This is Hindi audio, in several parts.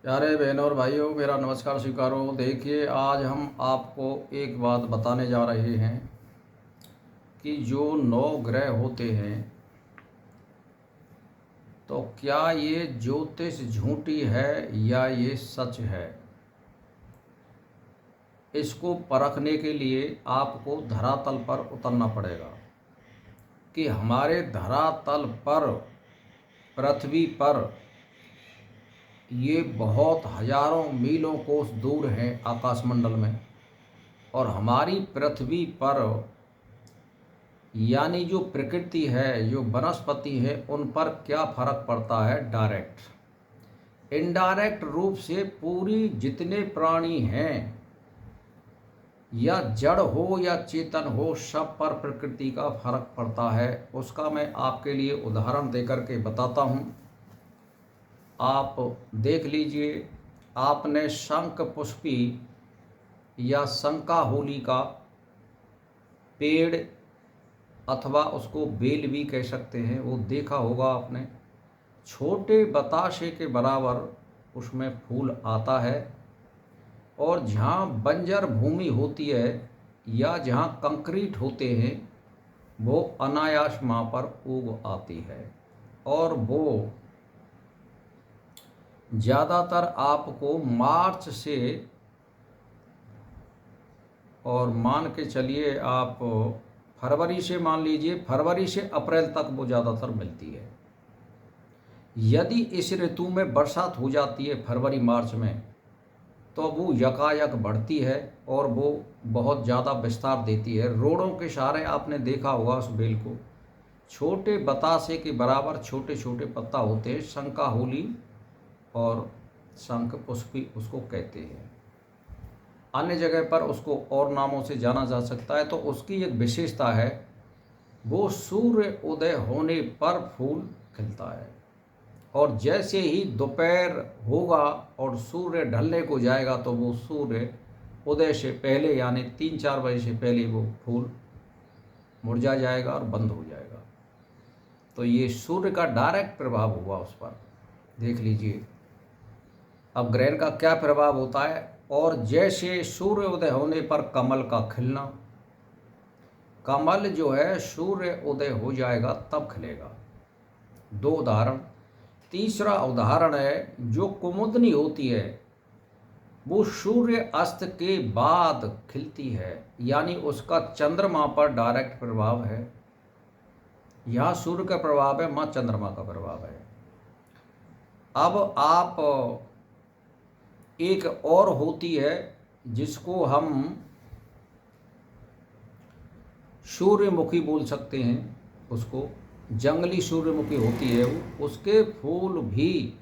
प्यारे बहनों और भाइयों, मेरा नमस्कार स्वीकारो। देखिए, आज हम आपको एक बात बताने जा रहे हैं कि जो 9 ग्रह होते हैं, तो क्या ये ज्योतिष झूठी है या ये सच है। इसको परखने के लिए आपको धरातल पर उतरना पड़ेगा कि हमारे धरातल पर, पृथ्वी पर, ये बहुत हजारों मीलों कोस दूर हैं आकाशमंडल में, और हमारी पृथ्वी पर यानी जो प्रकृति है, जो वनस्पति है, उन पर क्या फर्क पड़ता है। डायरेक्ट, इनडायरेक्ट रूप से पूरी जितने प्राणी हैं, या जड़ हो या चेतन हो, सब पर प्रकृति का फर्क पड़ता है। उसका मैं आपके लिए उदाहरण देकर के बताता हूँ। आप देख लीजिए, आपने शंख पुष्पी या शंकाहोली का पेड़, अथवा उसको बेल भी कह सकते हैं, वो देखा होगा आपने। छोटे बताशे के बराबर उसमें फूल आता है, और जहाँ बंजर भूमि होती है या जहाँ कंक्रीट होते हैं, वो अनायास वहाँ पर उग आती है। और वो ज़्यादातर आपको मार्च से, और मान के चलिए आप फरवरी से, मान लीजिए फरवरी से अप्रैल तक वो ज़्यादातर मिलती है। यदि इस ऋतु में बरसात हो जाती है फरवरी मार्च में, तो वो यकायक बढ़ती है और वो बहुत ज़्यादा विस्तार देती है। रोडों के सहारे आपने देखा होगा उस बेल को, छोटे बतासे के बराबर छोटे छोटे पत्ता होते हैं। शंकाहोली और शंख पुष्पी उसको कहते हैं। अन्य जगह पर उसको और नामों से जाना जा सकता है। तो उसकी एक विशेषता है, वो सूर्य उदय होने पर फूल खिलता है, और जैसे ही दोपहर होगा और सूर्य ढलने को जाएगा, तो वो सूर्य उदय से पहले यानी 3-4 बजे से पहले वो फूल मुरझा जाएगा और बंद हो जाएगा। तो ये सूर्य का डायरेक्ट प्रभाव हुआ उस पर। देख लीजिए अब ग्रहण का क्या प्रभाव होता है। और जैसे सूर्य उदय होने पर कमल का खिलना, कमल जो है सूर्य उदय हो जाएगा तब खिलेगा। 2 उदाहरण। तीसरा उदाहरण है, जो कुमुदनी होती है वो सूर्य अस्त के बाद खिलती है, यानी उसका चंद्रमा पर डायरेक्ट प्रभाव है। यहाँ सूर्य का प्रभाव है, माँ चंद्रमा का प्रभाव है। अब आप एक और होती है जिसको हम सूर्यमुखी बोल सकते हैं, उसको जंगली सूर्यमुखी होती है वो, उसके फूल भी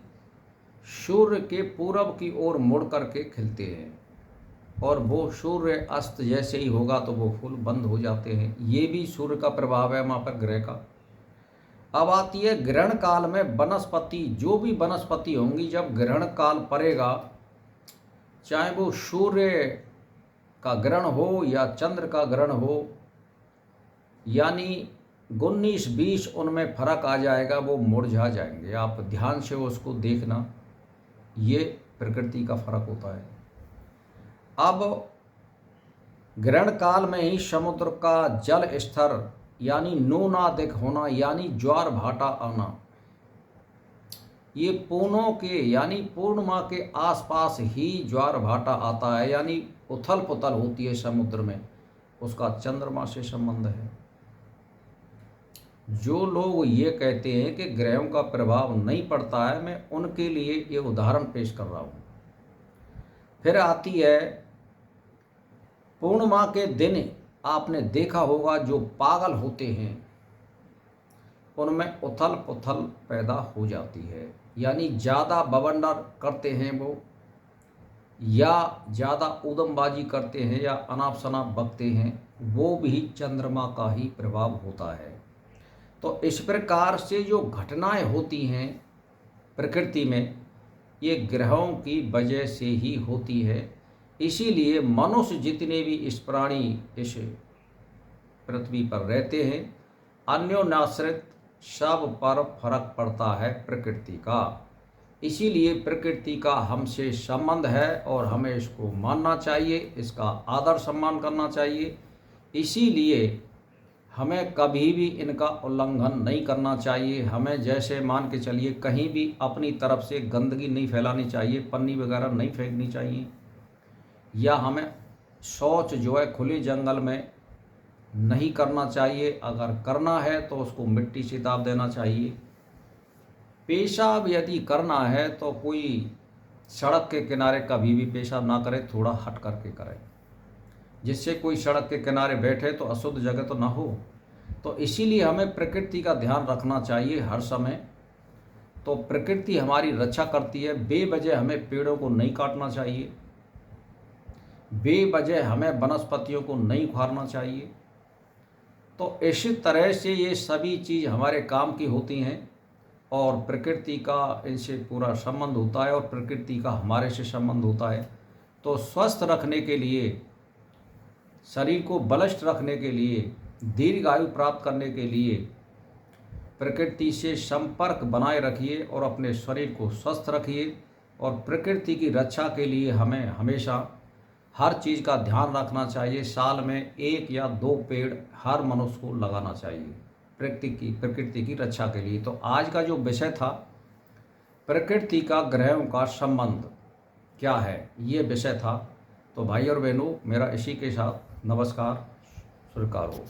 सूर्य के पूरब की ओर मुड़ करके खिलते हैं, और वो सूर्य अस्त जैसे ही होगा तो वो फूल बंद हो जाते हैं। ये भी सूर्य का प्रभाव है वहाँ पर, ग्रह का। अब आती है ग्रहण काल में वनस्पति, जो भी वनस्पति होंगी, जब ग्रहण काल पड़ेगा, चाहे वो सूर्य का ग्रहण हो या चंद्र का ग्रहण हो, यानी 19-20 उनमें फर्क आ जाएगा, वो मुरझा जाएंगे। आप ध्यान से उसको देखना, ये प्रकृति का फर्क होता है। अब ग्रहण काल में ही समुद्र का जल स्तर यानी न्यूनाधिक होना, यानी ज्वार भाटा आना, ये पूर्णों के यानी पूर्णिमा के आसपास ही ज्वार भाटा आता है, यानी उथल पुथल होती है समुद्र में। उसका चंद्रमा से संबंध है। जो लोग ये कहते हैं कि ग्रहों का प्रभाव नहीं पड़ता है, मैं उनके लिए ये उदाहरण पेश कर रहा हूँ। फिर आती है पूर्णिमा के दिन, आपने देखा होगा जो पागल होते हैं उनमें उथल पुथल पैदा हो जाती है, यानी ज़्यादा बवंडर करते हैं वो, या ज़्यादा ऊधमबाजी करते हैं, या अनाप शनाप बकते हैं, वो भी चंद्रमा का ही प्रभाव होता है। तो इस प्रकार से जो घटनाएं होती हैं प्रकृति में, ये ग्रहों की वजह से ही होती है। इसीलिए मनुष्य जितने भी इस प्राणी इस पृथ्वी पर रहते हैं, अन्योन्याश्रित, सब पर फर्क पड़ता है प्रकृति का। इसीलिए प्रकृति का हमसे संबंध है और हमें इसको मानना चाहिए, इसका आदर सम्मान करना चाहिए। इसीलिए हमें कभी भी इनका उल्लंघन नहीं करना चाहिए। हमें जैसे मान के चलिए कहीं भी अपनी तरफ से गंदगी नहीं फैलानी चाहिए, पन्नी वगैरह नहीं फेंकनी चाहिए, या हमें शौच जो है खुले जंगल में नहीं करना चाहिए। अगर करना है तो उसको मिट्टी से दाब देना चाहिए। पेशाब यदि करना है तो कोई सड़क के किनारे कभी भी पेशाब ना करे, थोड़ा हट करके करे, जिससे कोई सड़क के किनारे बैठे तो अशुद्ध जगह तो ना हो। तो इसीलिए हमें प्रकृति का ध्यान रखना चाहिए हर समय। तो प्रकृति हमारी रक्षा करती है। बेवजह हमें पेड़ों को नहीं काटना चाहिए, बेवजह हमें वनस्पतियों को नहीं उखाड़ना चाहिए। तो इसी तरह से ये सभी चीज़ हमारे काम की होती हैं और प्रकृति का इनसे पूरा संबंध होता है और प्रकृति का हमारे से संबंध होता है। तो स्वस्थ रखने के लिए, शरीर को बलिष्ठ रखने के लिए, दीर्घायु प्राप्त करने के लिए प्रकृति से संपर्क बनाए रखिए और अपने शरीर को स्वस्थ रखिए। और प्रकृति की रक्षा के लिए हमें हमेशा हर चीज़ का ध्यान रखना चाहिए। साल में 1 या 2 पेड़ हर मनुष्य को लगाना चाहिए प्रकृति की रक्षा के लिए। तो आज का जो विषय था, प्रकृति का ग्रहों का संबंध क्या है, ये विषय था। तो भाई और बहनों, मेरा इसी के साथ नमस्कार स्वीकार हो।